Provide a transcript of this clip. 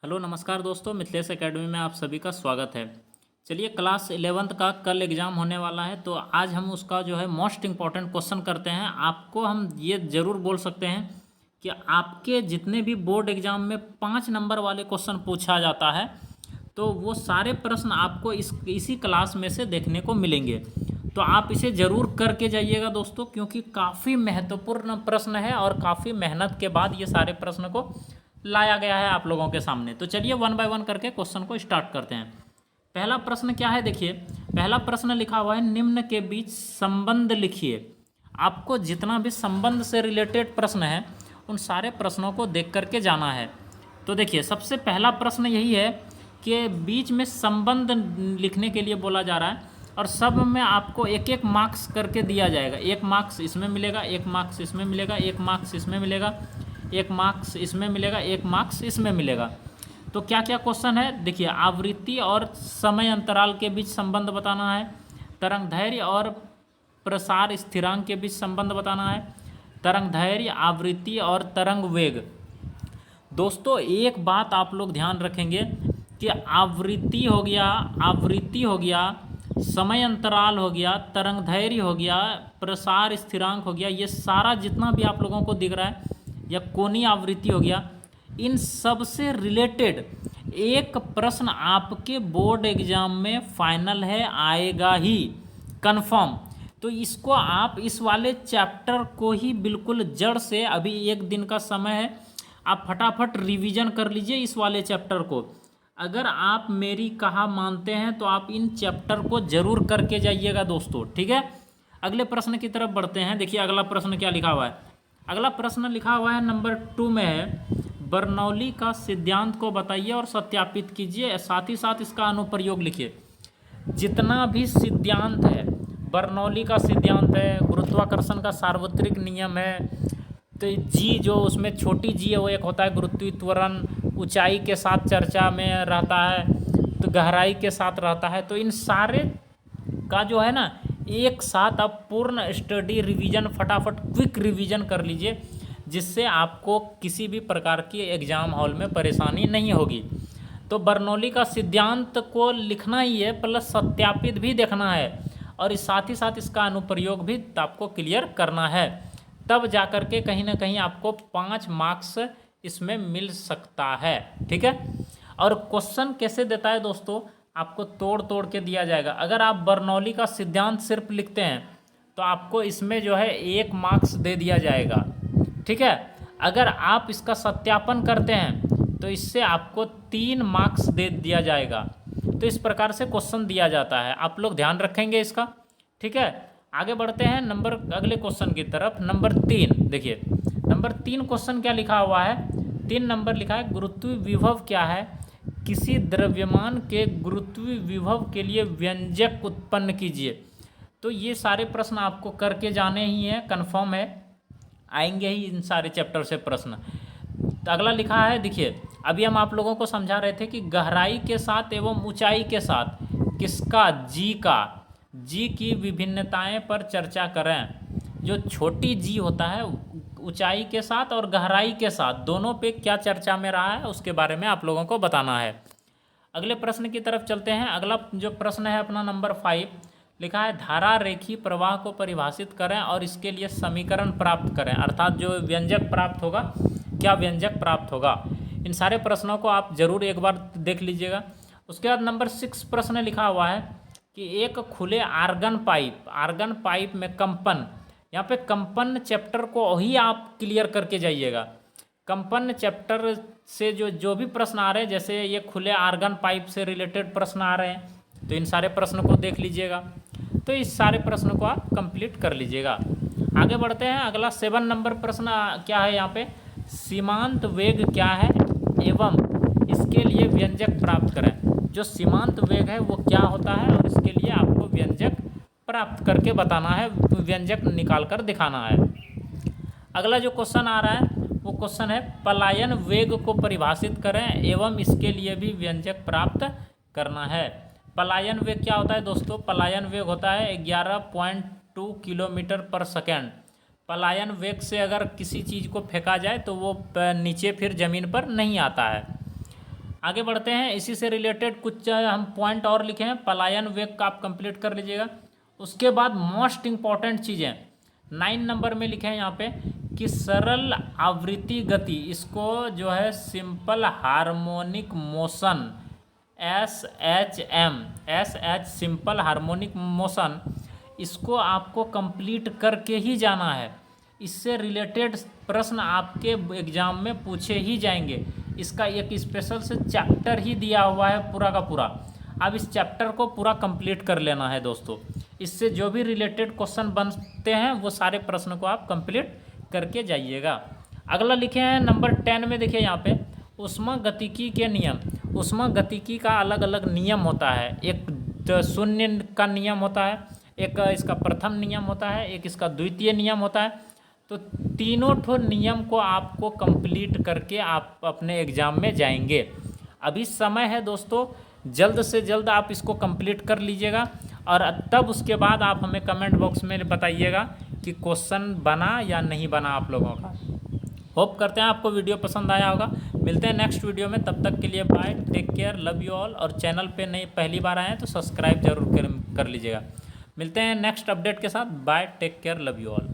Hello नमस्कार दोस्तों, Mithilesh academy में आप सभी का स्वागत है। चलिए, क्लास 11th का कल एग्ज़ाम होने वाला है, तो आज हम उसका जो है मोस्ट इम्पॉर्टेंट क्वेश्चन करते हैं। आपको हम ये ज़रूर बोल सकते हैं कि आपके जितने भी बोर्ड एग्ज़ाम में 5 नंबर वाले क्वेश्चन पूछा जाता है, तो वो सारे प्रश्न आपको इसी क्लास में से देखने को मिलेंगे। तो आप इसे ज़रूर करके जाइएगा दोस्तों, क्योंकि काफ़ी महत्वपूर्ण प्रश्न है और काफ़ी मेहनत के बाद ये सारे प्रश्न को लाया गया है आप लोगों के सामने। तो चलिए वन बाय वन करके क्वेश्चन को स्टार्ट करते हैं। पहला प्रश्न क्या है, देखिए। पहला प्रश्न लिखा हुआ है, निम्न के बीच संबंध लिखिए। आपको जितना भी संबंध से रिलेटेड प्रश्न है उन सारे प्रश्नों को देख करके जाना है। तो देखिए, सबसे पहला प्रश्न यही है कि बीच में संबंध लिखने के लिए बोला जा रहा है और सब में आपको एक एक मार्क्स करके दिया जाएगा। 1 मार्क्स इसमें मिलेगा, 1 मार्क्स इसमें मिलेगा, 1 मार्क्स इसमें मिलेगा, 1 मार्क्स इसमें मिलेगा, 1 मार्क्स इसमें मिलेगा। तो क्या क्या क्वेश्चन है, देखिए। आवृत्ति और समय अंतराल के बीच संबंध बताना है। तरंग दैर्घ्य और प्रसार स्थिरांक के बीच संबंध बताना है। तरंग दैर्घ्य, आवृत्ति और तरंग वेग। दोस्तों, एक बात आप लोग ध्यान रखेंगे कि आवृत्ति हो गया, समय अंतराल हो गया, तरंग दैर्घ्य हो गया, प्रसार स्थिरांक हो गया, ये सारा जितना भी आप लोगों को दिख रहा है, या कोणीय आवृत्ति हो गया, इन सब से रिलेटेड एक प्रश्न आपके बोर्ड एग्जाम में फाइनल है, आएगा ही कंफर्म। तो इसको आप इस वाले चैप्टर को ही बिल्कुल जड़ से, अभी 1 दिन का समय है, आप फटाफट रिवीजन कर लीजिए इस वाले चैप्टर को। अगर आप मेरी कहा मानते हैं तो आप इन चैप्टर को जरूर करके जाइएगा दोस्तों, ठीक है। अगले प्रश्न की तरफ बढ़ते हैं। देखिए अगला प्रश्न क्या लिखा हुआ है। अगला प्रश्न लिखा हुआ है नंबर 2 में है, बर्नौली का सिद्धांत को बताइए और सत्यापित कीजिए, साथ ही साथ इसका अनुप्रयोग लिखिए। जितना भी सिद्धांत है, बर्नौली का सिद्धांत है, गुरुत्वाकर्षण का सार्वत्रिक नियम है, तो जी जो उसमें छोटी जी है वो एक होता है गुरुत्वीय, ऊंचाई के साथ चर्चा में रहता है, तो गहराई के साथ रहता है। तो इन सारे का जो है ना, एक साथ आप पूर्ण स्टडी रिवीजन, फटाफट क्विक रिवीजन कर लीजिए, जिससे आपको किसी भी प्रकार की एग्ज़ाम हॉल में परेशानी नहीं होगी। तो बर्नौली का सिद्धांत को लिखना ही है, प्लस सत्यापित भी देखना है, और इस साथ ही साथ इसका अनुप्रयोग भी आपको क्लियर करना है। तब जा कर के कहीं ना कहीं आपको 5 मार्क्स इसमें मिल सकता है, ठीक है। और क्वेश्चन कैसे देता है दोस्तों, आपको तोड़ तोड़ के दिया जाएगा। अगर आप बर्नौली का सिद्धांत सिर्फ लिखते हैं तो आपको इसमें जो है 1 मार्क्स दे दिया जाएगा, ठीक है। अगर आप इसका सत्यापन करते हैं तो इससे आपको 3 मार्क्स दे दिया जाएगा। तो इस प्रकार से क्वेश्चन दिया जाता है, आप लोग ध्यान रखेंगे इसका, ठीक है। आगे बढ़ते हैं अगले क्वेश्चन की तरफ। नंबर 3 देखिए, नंबर 3 क्वेश्चन क्या लिखा हुआ है। 3 नंबर लिखा है, गुरुत्वीय विभव क्या है, किसी द्रव्यमान के गुरुत्वीय विभव के लिए व्यंजक उत्पन्न कीजिए। तो ये सारे प्रश्न आपको करके जाने ही हैं, कंफर्म है, आएंगे ही इन सारे चैप्टर से प्रश्न। तो अगला लिखा है, देखिए। अभी हम आप लोगों को समझा रहे थे कि गहराई के साथ एवं ऊंचाई के साथ किसका, जी की विभिन्नताएं पर चर्चा करें। जो छोटी जी होता है, ऊंचाई के साथ और गहराई के साथ दोनों पे क्या चर्चा में रहा है, उसके बारे में आप लोगों को बताना है। अगले प्रश्न की तरफ चलते हैं। अगला जो प्रश्न है अपना नंबर 5 लिखा है, धारा रेखी प्रवाह को परिभाषित करें और इसके लिए समीकरण प्राप्त करें। अर्थात जो व्यंजक प्राप्त होगा, क्या व्यंजक प्राप्त होगा। इन सारे प्रश्नों को आप जरूर एक बार देख लीजिएगा। उसके बाद नंबर 6 प्रश्न लिखा हुआ है कि एक खुले आर्गन पाइप में कंपन, यहाँ पे कंपन चैप्टर को ही आप क्लियर करके जाइएगा। कंपन चैप्टर से जो भी प्रश्न आ रहे हैं, जैसे ये खुले आर्गन पाइप से रिलेटेड प्रश्न आ रहे हैं, तो इन सारे प्रश्न को देख लीजिएगा। तो इस सारे प्रश्न को आप कंप्लीट कर लीजिएगा। आगे बढ़ते हैं। अगला 7 नंबर प्रश्न क्या है यहाँ पे, सीमांत वेग क्या है एवं इसके लिए व्यंजक प्राप्त करें। जो सीमांत वेग है वो क्या होता है और इसके लिए आपको व्यंजक प्राप्त करके बताना है, व्यंजक निकाल कर दिखाना है। अगला जो क्वेश्चन आ रहा है वो क्वेश्चन है, पलायन वेग को परिभाषित करें एवं इसके लिए भी व्यंजक प्राप्त करना है। पलायन वेग क्या होता है दोस्तों, पलायन वेग होता है 11.2 किलोमीटर पर सेकेंड। पलायन वेग से अगर किसी चीज़ को फेंका जाए तो वो नीचे फिर ज़मीन पर नहीं आता है। आगे बढ़ते हैं, इसी से रिलेटेड कुछ हम पॉइंट और लिखे हैं, पलायन वेग का आप कंप्लीट कर लीजिएगा। उसके बाद मोस्ट इंपॉर्टेंट चीज़ें 9 नंबर में लिखे हैं यहाँ पे कि सरल आवृत्ति गति, इसको जो है simple harmonic motion SH simple harmonic motion, इसको आपको कंप्लीट करके ही जाना है। इससे रिलेटेड प्रश्न आपके एग्जाम में पूछे ही जाएंगे। इसका एक स्पेशल से चैप्टर ही दिया हुआ है पूरा का पूरा। अब इस चैप्टर को पूरा कंप्लीट कर लेना है दोस्तों। इससे जो भी रिलेटेड क्वेश्चन बनते हैं वो सारे प्रश्न को आप कंप्लीट करके जाइएगा। अगला लिखे हैं नंबर 10 में, देखिए यहाँ पे ऊष्मागतिकी के नियम। ऊष्मागतिकी का अलग अलग नियम होता है, एक शून्य का नियम होता है, एक इसका प्रथम नियम होता है, एक इसका द्वितीय नियम होता है। तो तीनों ठो नियम को आपको कंप्लीट करके आप अपने एग्जाम में जाएंगे। अभी समय है दोस्तों, जल्द से जल्द आप इसको कंप्लीट कर लीजिएगा और तब उसके बाद आप हमें कमेंट बॉक्स में बताइएगा कि क्वेश्चन बना या नहीं बना आप लोगों का। होप करते हैं आपको वीडियो पसंद आया होगा। मिलते हैं नेक्स्ट वीडियो में, तब तक के लिए bye, take care, love you all. और चैनल पे नई पहली बार आए हैं तो सब्सक्राइब जरूर कर लीजिएगा। मिलते हैं नेक्स्ट अपडेट के साथ। Bye, take care, love you all.